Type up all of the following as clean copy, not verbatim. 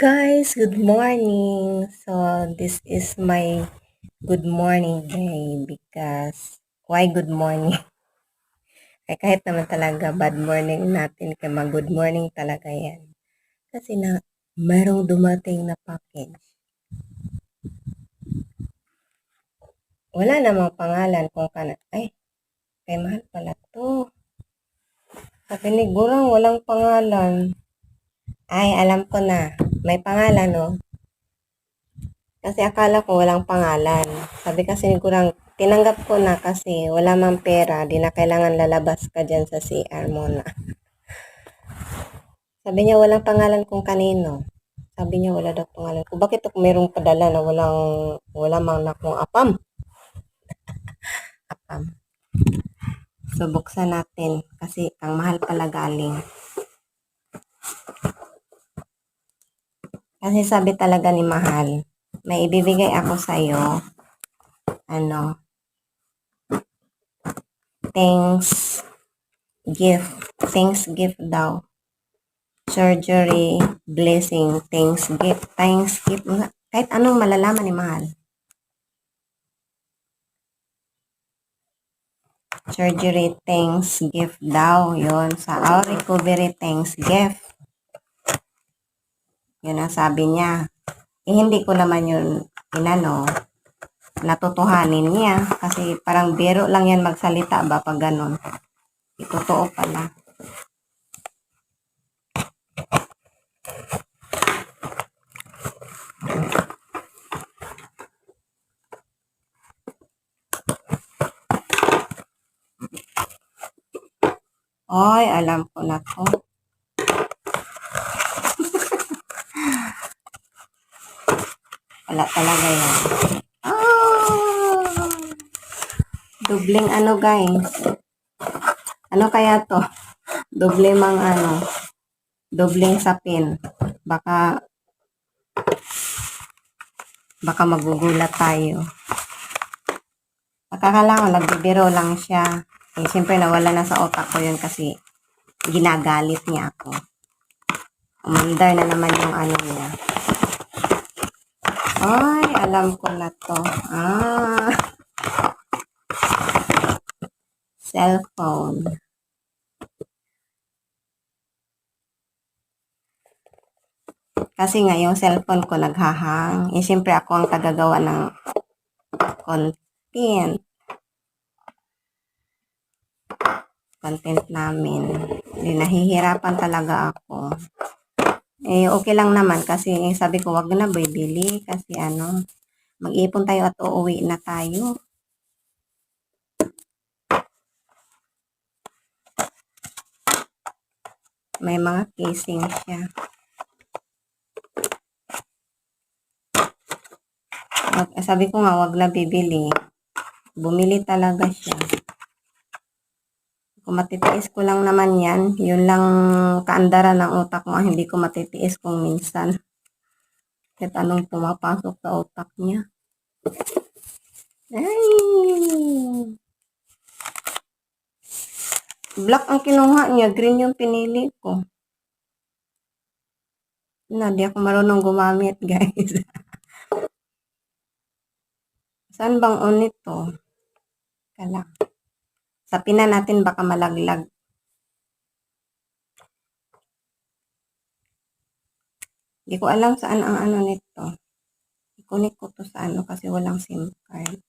Guys, good morning. So, this is my good morning day because why good morning? Ay kahit naman talaga bad morning natin kaya mag-good morning talaga yan. Kasi na merong dumating na package. Wala namang pangalan kung ay, kay mahal pala to. Sabi ni Gurang walang pangalan. Ay, alam ko na. May pangalan, no? Kasi akala ko walang pangalan. Sabi kasi ni Kurang, tinanggap ko na kasi wala mang pera, di na kailangan lalabas ka dyan sa CR mo na. Sabi niya walang pangalan kung kanino. Sabi niya wala daw pangalan ko. Bakit ako mayroong padala na wala mang na kung apam? Apam. So, buksan natin kasi ang mahal pala galing. Kasi sabi talaga ni Mahal, may ibibigay ako sa'yo, thanks gift daw. Surgery, blessing, thanks gift, kahit anong malalaman ni Mahal. Surgery, thanks gift daw, yon sa our recovery, thanks gift. Yun ang sabi niya. Hindi ko naman yun natutuhanin niya. Kasi parang biro lang yan magsalita ba pag ganon. Totoo pala. Oy, alam ko na to. Wala talaga yan. Oh! Dubling guys. Ano kaya to? Doble mang dobling sapin. Baka magugulat tayo. Akala ko nagbibiro lang siya. Eh, siyempre nawala na sa utak ko yun kasi ginagalit niya ako. Umandar na naman yung niya. Ay, alam ko na to. Cellphone. Kasi nga, yung cellphone ko naghahang. Eh, siyempre ako ang tagagawa ng content. Content namin. Hindi, nahihirapan talaga ako. Eh, okay lang naman kasi sabi ko, wag na bibili kasi mag-ipon tayo at uuwi na tayo. May mga casing siya. Sabi ko nga, wag na bibili. Bumili talaga siya. Kung matitiis ko lang naman yan, yun lang kaandaran ng utak mo, hindi ko matitiis kung minsan. Kahit anong pumapasok sa utak niya. Ay! Black ang kinuha niya, green yung pinili ko. Di ako marunong gumamit, guys. Saan bang on ito? Kala. Sapin na natin baka malaglag. Hindi ko alam saan ang nito. I-connect ko to sa kasi walang SIM card.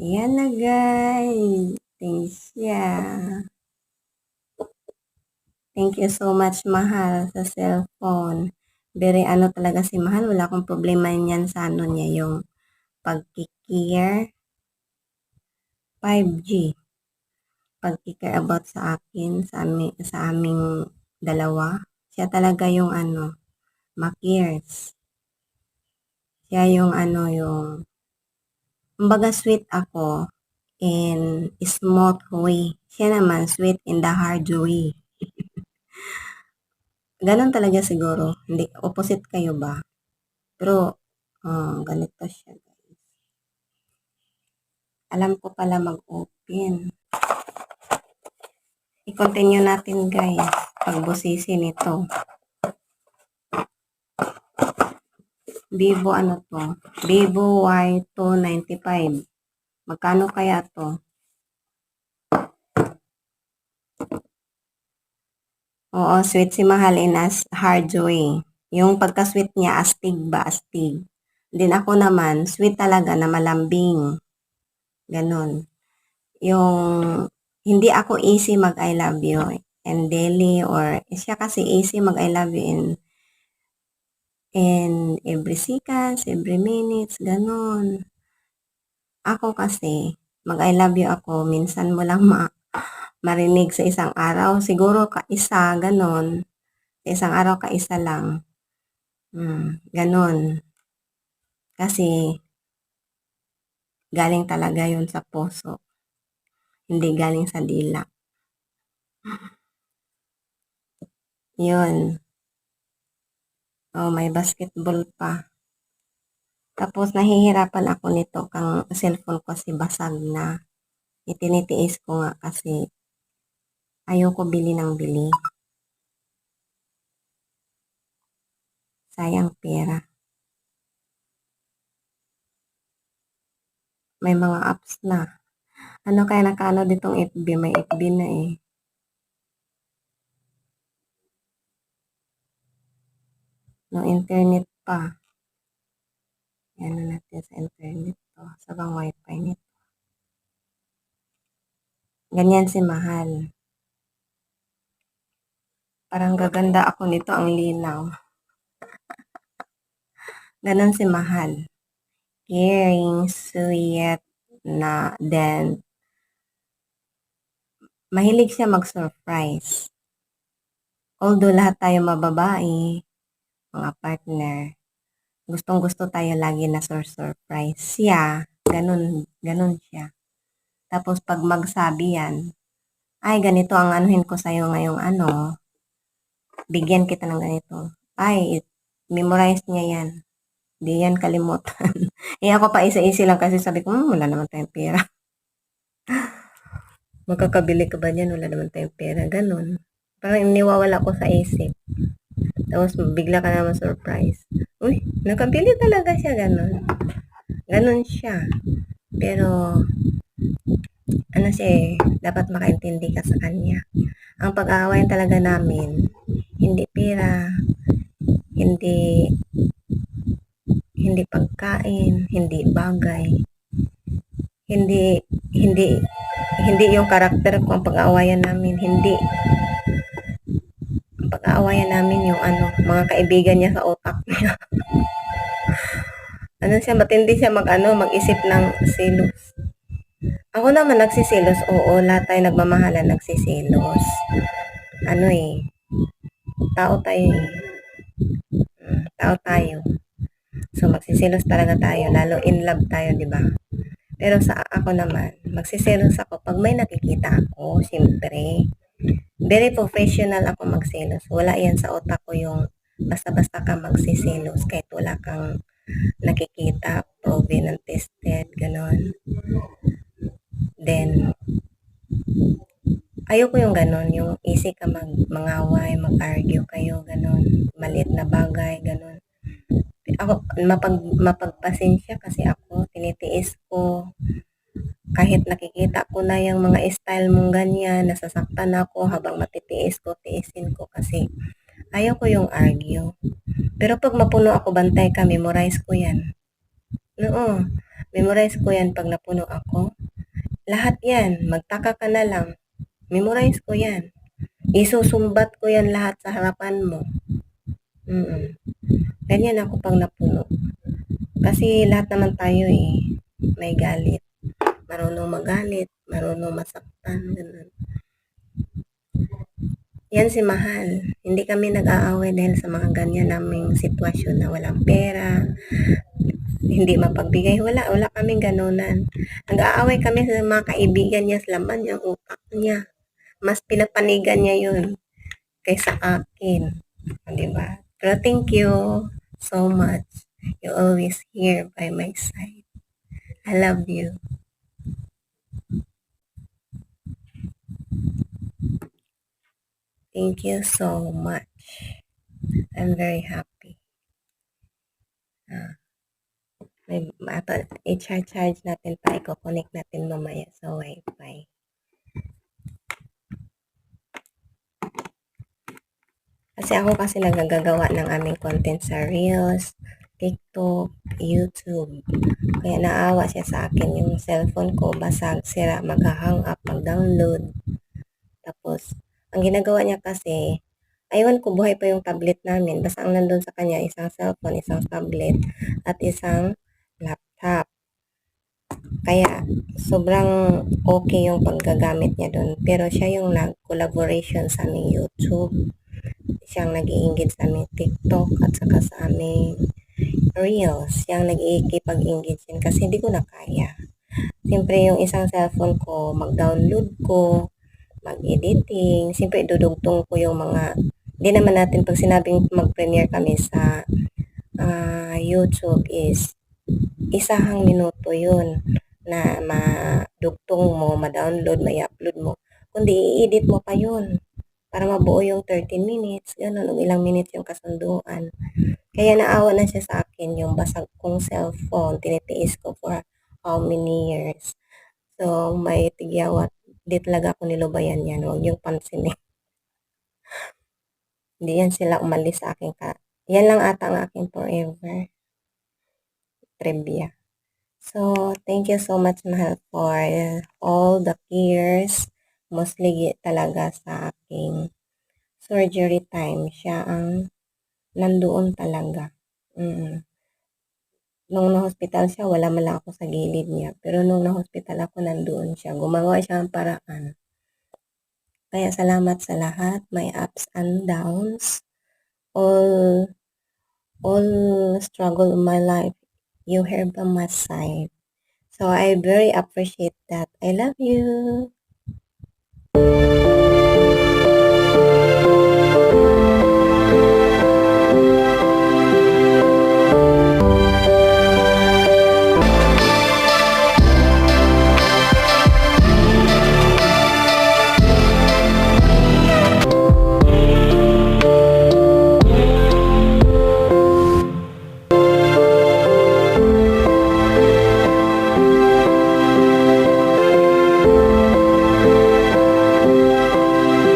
Yan na guys. Thanks siya. Thank you so much, Mahal, sa cellphone. Very talaga si Mahal. Wala akong problema niyan sa niya, yung pagkikare. 5G. Pagkikare about sa akin, sa aming dalawa. Siya talaga yung ma-cares. Siya yung yung kumbaga sweet ako in smooth way. Siya naman sweet in the hard way. Ganon talaga siguro. Hindi, opposite kayo ba? Pero, ganito siya, guys. Alam ko pala mag-open. I-continue natin guys, pagbusisi nito. Vivo ano to? Vivo Y295. Magkano kaya to? Oo, sweet si Mahal in as hard way. Yung pagka-sweet niya, astig ba? Astig. Din ako naman, sweet talaga na malambing. Ganon. Yung, hindi ako easy mag I love you and daily or siya kasi easy mag I love you in every seconds, every minutes, ganon. Ako kasi, mag I love you ako, minsan mo lang marinig sa isang araw. Siguro kaisa, ganon. Sa isang araw kaisa lang. Ganon. Kasi, galing talaga yun sa puso. Hindi galing sa dila. Yun. Oh, may basketball pa. Tapos, nahihirapan ako nito kang cellphone ko kasi basag na. Itinitiis ko nga kasi ayoko bili ng bili. Sayang pera. May mga apps na. Ano kaya nakaano ditong FB? May FB na eh. No internet pa. Yan na natin sa internet to. Sa bang wifi nito. Ganyan si Mahal. Parang gaganda ako nito, ang linaw. Ganon si Mahal. Caring, sweet, na then mahilig siya mag-surprise. Although lahat tayo mababae, mga partner, gustong-gusto tayo lagi na surprise. Siya, ganun siya. Tapos pag magsabi yan, ay ganito ang anuhin ko sa'yo ngayong ano, bigyan kita ng ganito. Ay, memorize niya yan. Di yan kalimutan. Ako pa isa-isi lang kasi sabi ko, wala naman tayong pera. Magkakabili ka ba niyan? Wala naman tayong pera. Ganon. Parang iniwawala ko sa isip. Tapos bigla ka naman surprise. Uy, nakabili talaga siya. Ganon siya. Pero, ano siya eh, dapat makaintindi ka sa kanya. Ang pag-aawayan talaga namin, hindi pera, hindi pagkain, hindi bagay, hindi yung karakter ko ang pag-aawayan namin, hindi. Ang pag-aawayan namin yung mga kaibigan niya sa utak niya. Siya, matindi siya mag-isip ng selos. Ako naman nagsisilos, oo, lahat tayo nagmamahalan nagsisilos. Tao tayo eh. Tao tayo. So, magsisilos talaga tayo, lalo in love tayo, di ba? Pero sa ako naman, magsiselos ako pag may nakikita ako, siyempre. Very professional ako magselos. Wala yan sa utak ko yung basta-basta ka magsiselos kahit wala kang nakikita, proven and tested, ganon. Then, ayoko yung ganon, yung easy ka mangaway, mag-argue kayo, ganon. Maliit na bagay, ganon. Ako, mapagpasensya kasi ako, tinitiis ko. Kahit nakikita ko na yung mga style mong ganyan, nasasaktan ako habang matitiis ko, tiisin ko kasi ayaw ko yung argue. Pero pag mapuno ako, bantay ka, memorize ko yan. Oo, memorize ko yan pag napuno ako. Lahat yan, magtaka ka na lang. Memorize ko yan. Isusumbat ko yan lahat sa harapan mo. Ganyan ako pag napuno. Kasi lahat naman tayo eh, may galit. Marunong magalit, marunong masaktan, ganun. Yan si Mahal. Hindi kami nag-aaway dahil sa mga ganyan naming sitwasyon na walang pera, hindi mapagbigay. Wala kaming ganunan. Nag-aaway kami sa mga kaibigan niya, laman yung utak niya. Mas pinapanigan niya yun kaysa akin. Diba? Pero thank you so much. You always here by my side. I love you. Thank you so much. I'm very happy. I-charge natin pa, i-connect natin mamaya sa Wi-Fi. Kasi ako kasi nagagawa ng aming content sa Reels, TikTok, YouTube. Kaya naawa siya sa akin. Yung cellphone ko, basag, sira, mag-hang up, mag-download. Tapos, ang ginagawa niya kasi, aywan ko, buhay pa yung tablet namin. Basta ang nandun sa kanya, isang cellphone, isang tablet, at isang laptop. Kaya, sobrang okay yung paggagamit niya doon. Pero siya yung nag-collaboration sa aming YouTube. Siyang nag-i-engage sa aming TikTok at saka sa aming Reels. Siyang nag-i-engage din kasi hindi ko na kaya. Siyempre, yung isang cellphone ko, mag-download ko, mag-editing. Siyempre, dudugtong ko yung mga, hindi naman natin pag sinabing mag-premiere kami sa YouTube is isahang minuto yun na madugtong mo, ma-download, ma-upload mo. Kundi i-edit mo pa yun para mabuo yung 13 minutes, gano'n, o ilang minutes yung kasunduan. Kaya naawa na siya sa akin yung basag kong cellphone, tinitiis ko for how many years. So, may tigyawat, di talaga ako nilubayan yan, huwag yung pansinin. Hindi yan sila umalis sa akin ka. Yan lang ata ang aking forever trivia. So, thank you so much, mahal, for all the cares. Mostly talaga sa aking surgery time. Siya ang nandoon talaga. Nung na-hospital siya, wala man lang ako sa gilid niya. Pero nung na-hospital ako, nandoon siya. Gumawa siya ng paraan. Kaya salamat sa lahat. May ups and downs. All struggle in my life, you heard by my side. So I very appreciate that. I love you.